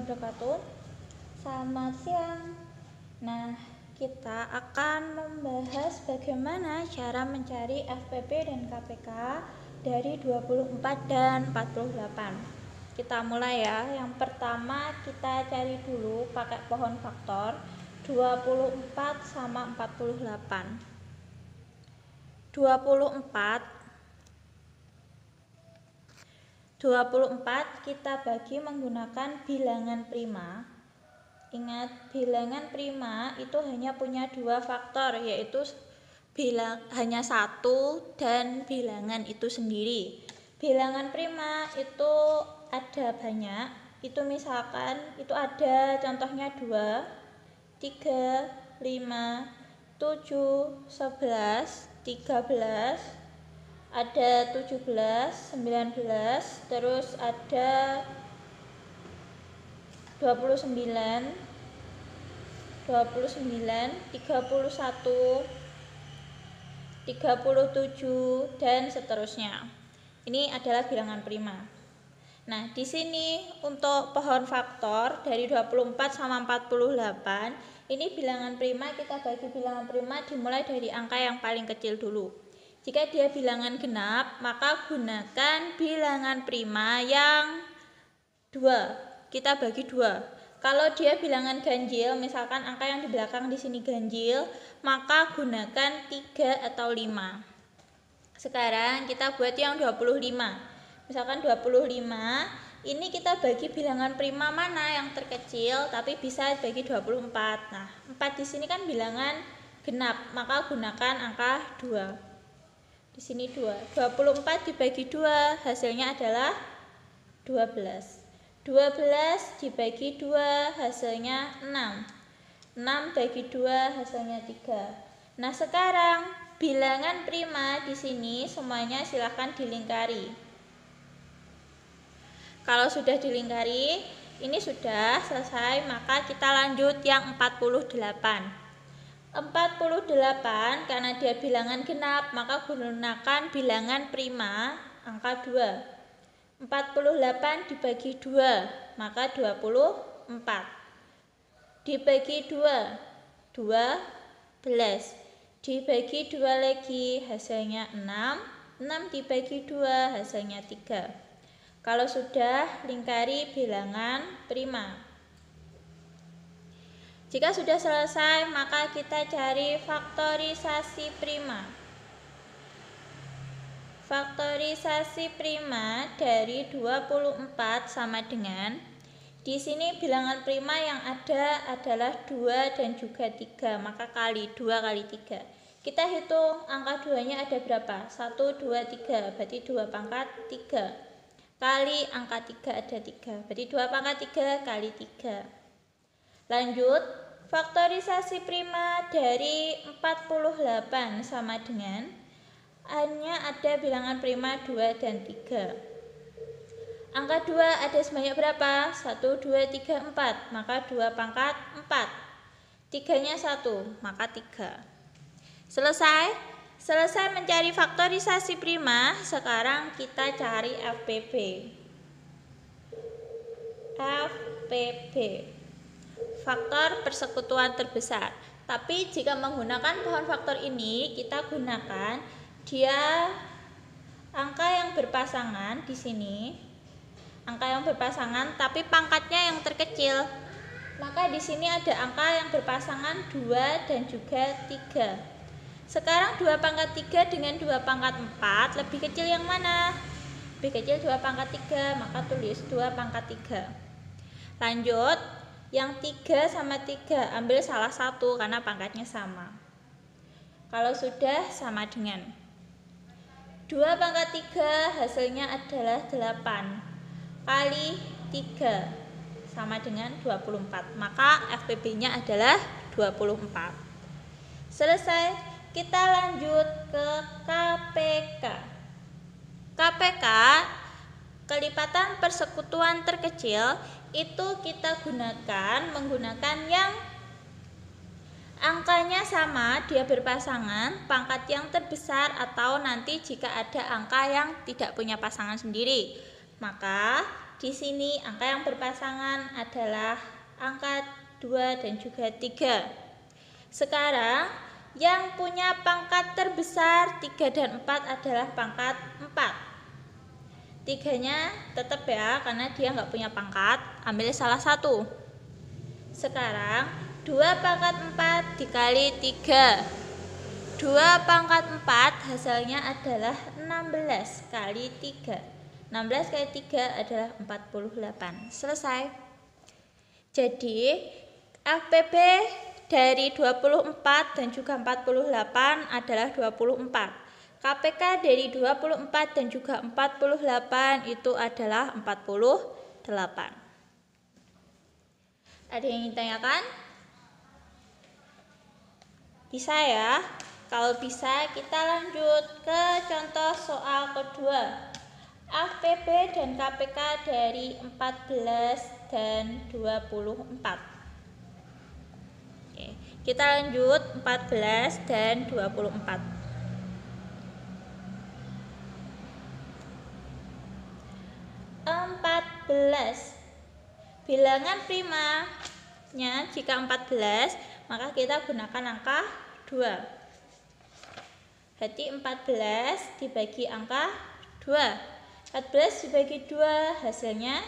wabarakatuh. Selamat siang. Nah, kita akan membahas bagaimana cara mencari FPP dan KPK dari 24 dan 48. Kita mulai ya. Yang pertama kita cari dulu pakai pohon faktor 24 sama 48. 24 kita bagi menggunakan bilangan prima. Ingat, bilangan prima itu hanya punya dua faktor, yaitu hanya satu dan bilangan itu sendiri. Bilangan prima itu ada banyak, itu misalkan itu ada contohnya 2, 3, 5, 7, 11, 13, ada 17, 19, terus ada 29, 31, 37 dan seterusnya. Ini adalah bilangan prima. Nah, di sini untuk pohon faktor dari 24 sama 48, ini bilangan prima, kita bagi bilangan prima dimulai dari angka yang paling kecil dulu. Jika dia bilangan genap, maka gunakan bilangan prima yang 2. Kita bagi 2. Kalau dia bilangan ganjil, misalkan angka yang di belakang di sini ganjil, maka gunakan 3 atau 5. Sekarang kita buat yang 25. Misalkan 25, ini kita bagi bilangan prima mana yang terkecil, tapi bisa bagi 24. Nah, 4 di sini kan bilangan genap, maka gunakan angka 2. Di sini 2. 24 dibagi 2, hasilnya adalah 12. 12 dibagi 2, hasilnya 6. 6 bagi 2, hasilnya 3. Nah, sekarang bilangan prima di sini semuanya silahkan dilingkari. Kalau sudah dilingkari, ini sudah selesai, maka kita lanjut yang 48. 48 karena dia bilangan genap, maka gunakan bilangan prima angka 2. 48 dibagi 2, maka 24. Dibagi 2, 12. Dibagi 2 lagi, hasilnya 6. 6 dibagi 2, hasilnya 3. Kalau sudah, lingkari bilangan prima. Jika sudah selesai, maka kita cari faktorisasi prima. Faktorisasi prima dari 24 sama dengan, di sini bilangan prima yang ada adalah 2 dan juga 3, maka kali 2 kali 3. Kita hitung angka 2-nya ada berapa? 1, 2, 3, berarti 2 pangkat 3. Kali angka 3 ada 3, berarti 2 pangkat 3 kali 3. Lanjut, faktorisasi prima dari 48 sama dengan, hanya ada bilangan prima 2 dan 3. Angka 2 ada sebanyak berapa? 1, 2, 3, 4, maka 2 pangkat 4. 3-nya 1, maka 3. Selesai? Selesai mencari faktorisasi prima, sekarang kita cari FPP. FPP, faktor persekutuan terbesar. Tapi jika menggunakan pohon faktor ini, kita gunakan dia angka yang berpasangan di sini. Angka yang berpasangan tapi pangkatnya yang terkecil. Maka di sini ada angka yang berpasangan 2 dan juga 3. Sekarang 2 pangkat 3 dengan 2 pangkat 4 lebih kecil yang mana? Lebih kecil 2 pangkat 3, maka tulis 2 pangkat 3. Lanjut, yang 3 sama 3 ambil salah satu karena pangkatnya sama. Kalau sudah, sama dengan 2 pangkat 3 hasilnya adalah 8 kali 3 sama dengan 24, maka FPP-nya adalah 24. Selesai, kita lanjut ke KPK. KPK, kelipatan persekutuan terkecil, itu kita gunakan menggunakan yang angkanya sama, dia berpasangan, pangkat yang terbesar, atau nanti jika ada angka yang tidak punya pasangan sendiri, maka di sini angka yang berpasangan adalah angka 2 dan juga 3. Sekarang yang punya pangkat terbesar 3 dan 4 adalah pangkat 4. 3-nya tetap ya, karena dia nggak punya pangkat, ambil salah satu. Sekarang 2 pangkat 4 dikali 3. 2 pangkat 4 hasilnya adalah 16 kali 3. 16 kali 3 adalah 48. Selesai. Jadi FPB dari 24 dan juga 48 adalah 24. KPK dari 24 dan juga 48 itu adalah 48. Ada yang ingin tanyakan? Bisa ya? Kalau bisa kita lanjut ke contoh soal kedua. FPB dan KPK dari 14 dan 24. Oke, kita lanjut 14 dan 24. 14. Bilangan primanya jika 14, maka kita gunakan angka 2. Berarti 14 dibagi angka 2. 14 dibagi 2 hasilnya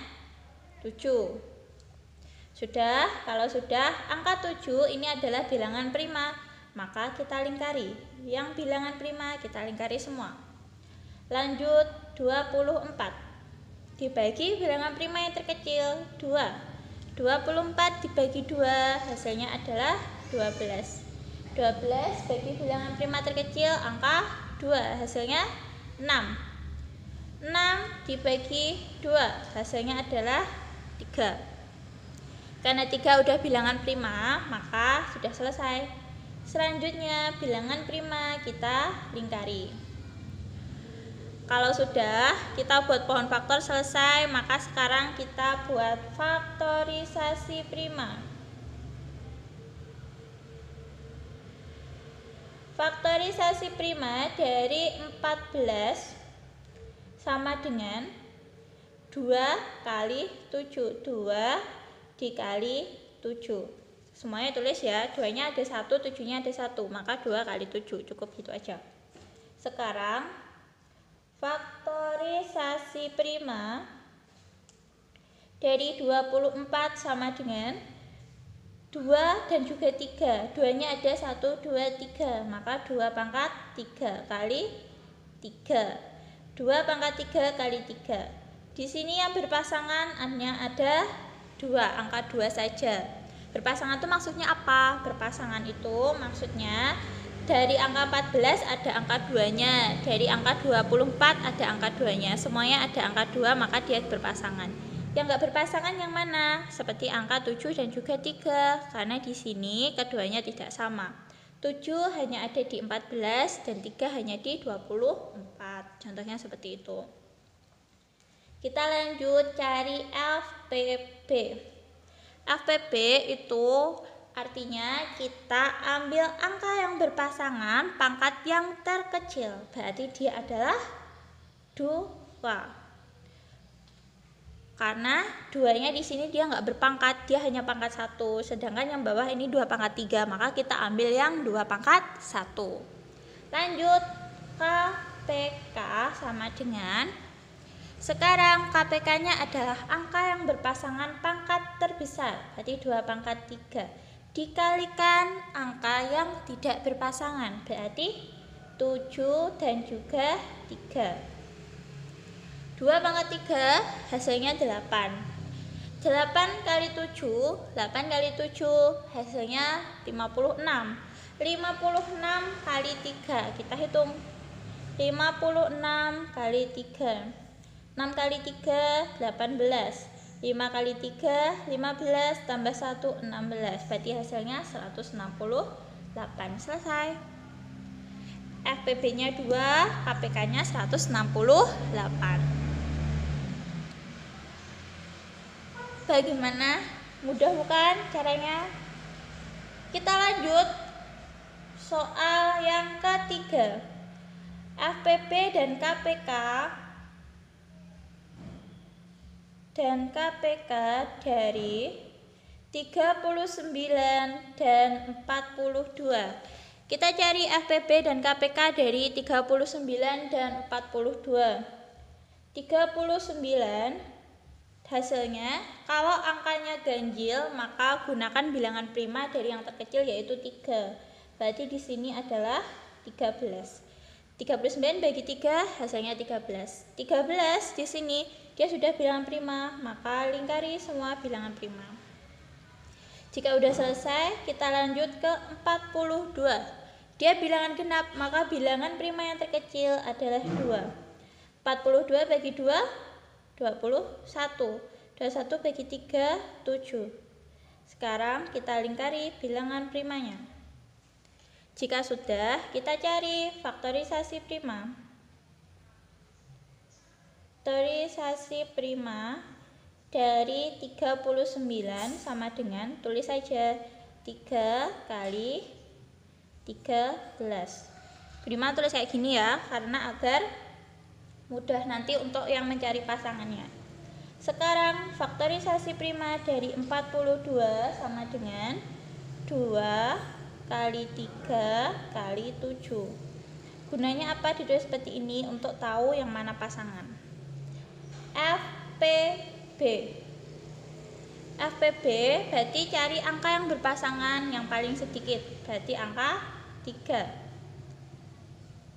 7. Sudah, kalau sudah angka 7 ini adalah bilangan prima, maka kita lingkari. Yang bilangan prima kita lingkari semua. Lanjut 24 dibagi bilangan prima yang terkecil 2. 24 dibagi 2 hasilnya adalah 12. 12 bagi bilangan prima terkecil angka 2 hasilnya 6. 6 dibagi 2 hasilnya adalah 3. Karena 3 udah bilangan prima, maka sudah selesai. Selanjutnya bilangan prima kita lingkari. Kalau sudah kita buat pohon faktor selesai, maka sekarang kita buat faktorisasi prima. Faktorisasi prima dari 14 sama dengan 2 kali 7. 2 dikali 7. Semuanya tulis ya, 2-nya ada 1, 7-nya ada 1, maka 2 kali 7, cukup gitu aja. Sekarang faktorisasi prima dari 24 sama dengan 2 dan juga 3. 2-nya ada 1, 2, 3, maka 2 pangkat 3 kali 3. 2 pangkat 3 kali 3. Di sini yang berpasangan hanya ada 2, angka 2 saja. Berpasangan itu maksudnya apa? Berpasangan itu maksudnya dari angka 14 ada angka 2-nya, dari angka 24 ada angka 2-nya, semuanya ada angka 2, maka dia berpasangan. Yang enggak berpasangan yang mana? Seperti angka 7 dan juga 3, karena di sini keduanya tidak sama. 7 hanya ada di 14 dan 3 hanya di 24. Contohnya seperti itu. Kita lanjut cari FPB. FPB itu artinya kita ambil angka yang berpasangan pangkat yang terkecil. Berarti dia adalah 2. Karena 2-nya di sini dia nggak berpangkat, dia hanya pangkat 1. Sedangkan yang bawah ini 2 pangkat 3, maka kita ambil yang 2 pangkat 1. Lanjut KPK sama dengan, sekarang KPK-nya adalah angka yang berpasangan pangkat terbesar, berarti 2 pangkat 3. Dikalikan angka yang tidak berpasangan, berarti 7 dan juga 3. 2 pangkat 3 hasilnya 8. 8 kali 7, 8 kali 7 hasilnya 56. 56 kali 3, kita hitung. 56 kali 3. 6 kali 3, 18. 5 kali 3, 15, tambah 1, 16. Berarti hasilnya 168. Selesai. FPB-nya 2, KPK-nya 168. Bagaimana? Mudah bukan caranya? Kita lanjut soal yang ketiga. FPB dan KPK dan KPK dari 39 dan 42. Kita cari FPB dan KPK dari 39 dan 42. 39 hasilnya, kalau angkanya ganjil maka gunakan bilangan prima dari yang terkecil yaitu 3. Berarti di sini adalah 13. 39 bagi 3 hasilnya 13. 13 di sini dia sudah bilangan prima, maka lingkari semua bilangan prima. Jika sudah selesai, kita lanjut ke 42. Dia bilangan genap, maka bilangan prima yang terkecil adalah 2. 42 bagi 2 21. 21 bagi 3 7. Sekarang kita lingkari bilangan primanya. Jika sudah, kita cari faktorisasi prima. Faktorisasi prima dari 39 sama dengan, tulis saja 3 kali 13. Prima tulis kayak gini ya, karena agar mudah nanti untuk yang mencari pasangannya. Sekarang faktorisasi prima dari 42 sama dengan 2 kali 3 kali 7. Gunanya apa ditulis seperti ini? Untuk tahu yang mana pasangan. FPB. FPB berarti cari angka yang berpasangan yang paling sedikit, berarti angka 3.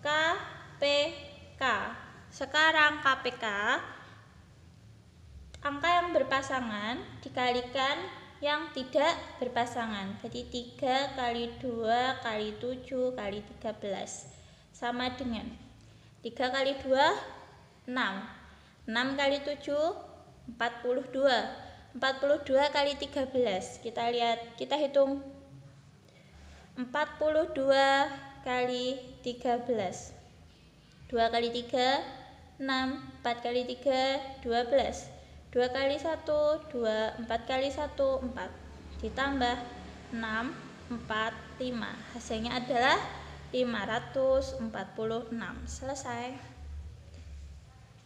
KPK. Sekarang KPK, angka yang berpasangan dikalikan yang tidak berpasangan. Berarti 3 kali 2 kali 7 kali 13 sama dengan 3 kali 2 6. 6 kali 7 42. 42 kali 13. Kita lihat, kita hitung 42 kali 13. 2 kali 3 6, 4 kali 3 12, 2 kali 1 2, 4 kali 1 4, ditambah 6 4 5. Hasilnya adalah 546. Selesai.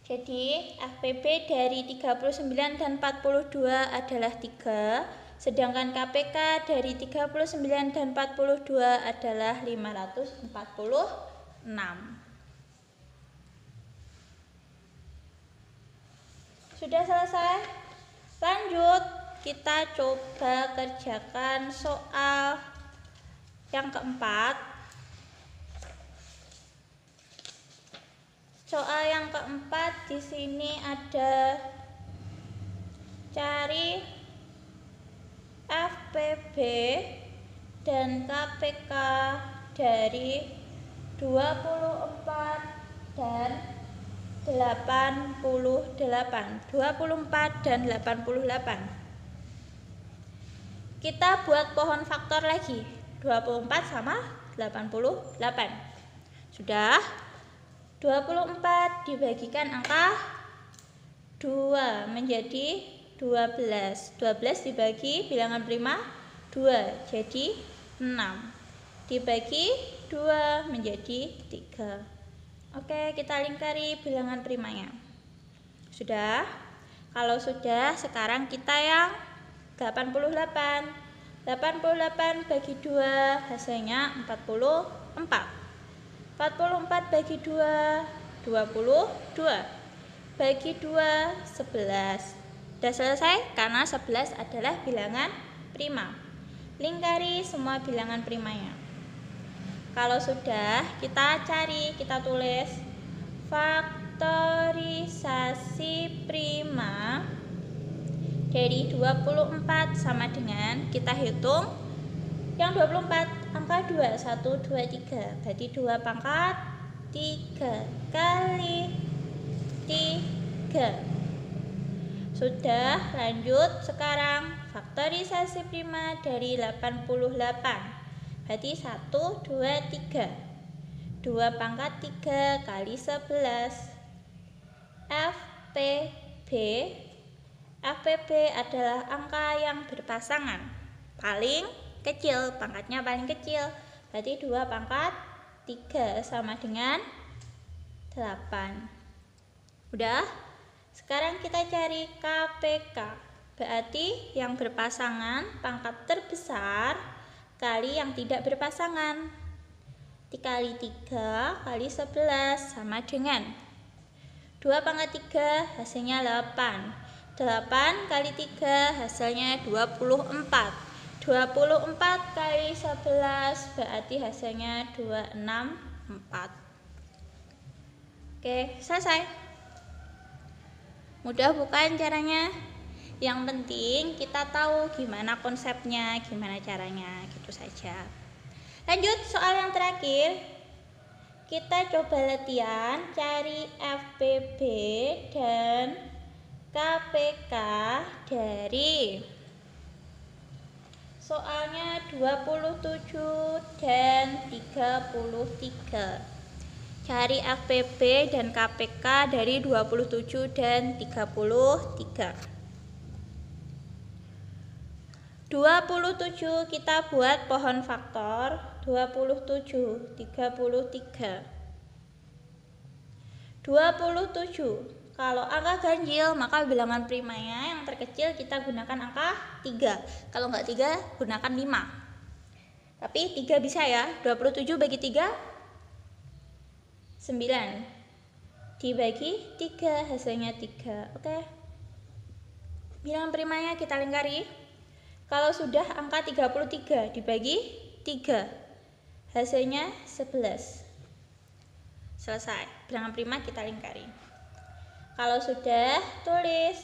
Jadi FPB dari 39 dan 42 adalah 3, sedangkan KPK dari 39 dan 42 adalah 546. Sudah selesai? Lanjut, kita coba kerjakan soal yang keempat. Soal yang keempat di sini ada cari FPB dan KPK dari 24 dan 88. 24 dan 88. Kita buat pohon faktor lagi. 24 sama 88. Sudah? 24 dibagikan angka 2 menjadi 12. 12 dibagi bilangan prima 2 jadi 6. Dibagi 2 menjadi 3. Oke, kita lingkari bilangan primanya. Sudah? Kalau sudah, sekarang kita yang 88. 88 bagi 2 hasilnya 44. 44 bagi 2 22. Bagi 2 11. Sudah selesai karena 11 adalah bilangan prima. Lingkari semua bilangan primanya. Kalau sudah, kita cari, kita tulis faktorisasi prima dari 24 sama dengan, kita hitung yang 24 angka 2, 1, 2, 3. Berarti 2 pangkat 3 kali 3. Sudah, lanjut. Sekarang faktorisasi prima dari 88. Berarti 1, 2, 3. 2 pangkat 3 kali 11. FPB. FPB adalah angka yang berpasangan. Paling kecil, pangkatnya paling kecil. Berarti 2 pangkat 3 sama dengan 8. Udah? Sekarang kita cari KPK. Berarti yang berpasangan pangkat terbesar kali yang tidak berpasangan. Dikali 3 kali 11 sama dengan 2 pangkat 3 hasilnya 8. 8 kali 3 hasilnya 24. 24 kali 11 berarti hasilnya 264. Oke, selesai. Mudah bukan caranya? Yang penting kita tahu gimana konsepnya, gimana caranya, gitu saja. Lanjut soal yang terakhir. Kita coba latihan cari FPB dan KPK dari soalnya 27 dan 33. Cari FPB dan KPK dari 27 dan 33. 27 kita buat pohon faktor 27, 33. 27. Kalau angka ganjil maka bilangan primanya yang terkecil kita gunakan angka 3. Kalau enggak 3 gunakan 5. Tapi 3 bisa ya. 27 bagi 3 9. Dibagi 3 hasilnya 3. Oke. Bilangan primanya kita lingkari. Kalau sudah angka 33 dibagi 3 hasilnya 11. Selesai. Bilangan prima kita lingkari. Kalau sudah, tulis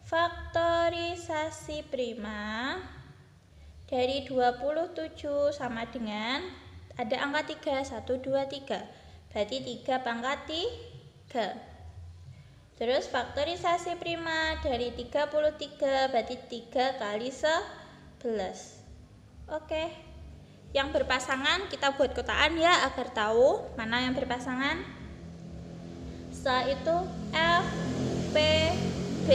faktorisasi prima dari 27 sama dengan ada angka 3, 1, 2, 3. Berarti 3 pangkat 3. Terus faktorisasi prima dari 33 berarti 3 kali 11. Oke. Yang berpasangan kita buat kotaan ya agar tahu mana yang berpasangan. Setelah itu FPB.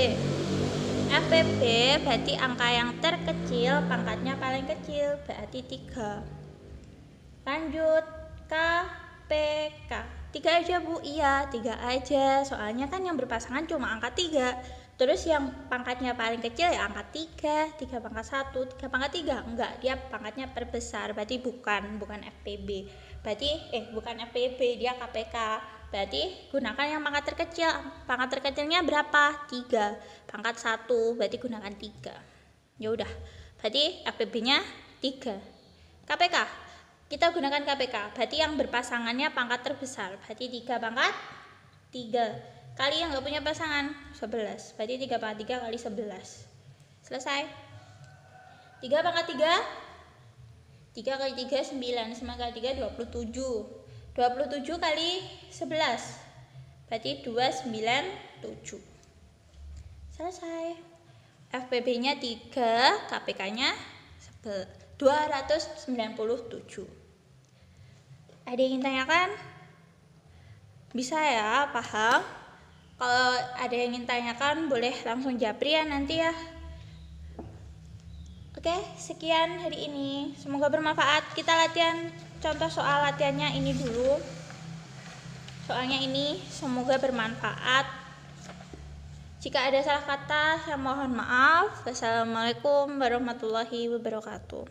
FPB berarti angka yang terkecil pangkatnya paling kecil berarti 3. Lanjut KPK. 3 aja Bu? Iya 3 aja. Soalnya kan yang berpasangan cuma angka 3. Terus yang pangkatnya paling kecil ya angka 3. 3 pangkat 1, 3 pangkat 3. Enggak, dia pangkatnya perbesar. Berarti bukan FPB. Berarti bukan FPB, dia KPK. Berarti gunakan yang pangkat terkecil. Pangkat terkecilnya berapa? 3. Pangkat 1 berarti gunakan 3. Ya udah. Berarti FPB-nya 3. KPK. Kita gunakan KPK, berarti yang berpasangannya pangkat terbesar. Berarti 3 pangkat 3. Kali yang gak punya pasangan 11. Berarti 3 pangkat 3 kali 11. Selesai. 3 pangkat 3 3 kali 3 9. 9 kali 3 27. 27 kali 11. Berarti 297. Selesai. FPB-nya 3, KPK-nya 297. Ada yang ingin tanyakan? Bisa ya, paham? Kalau ada yang ingin tanyakan boleh langsung japri ya nanti ya. Oke, sekian hari ini. Semoga bermanfaat. Kita latihan contoh soal latihannya ini dulu. Soalnya ini semoga bermanfaat. Jika ada salah kata, saya mohon maaf. Wassalamualaikum warahmatullahi wabarakatuh.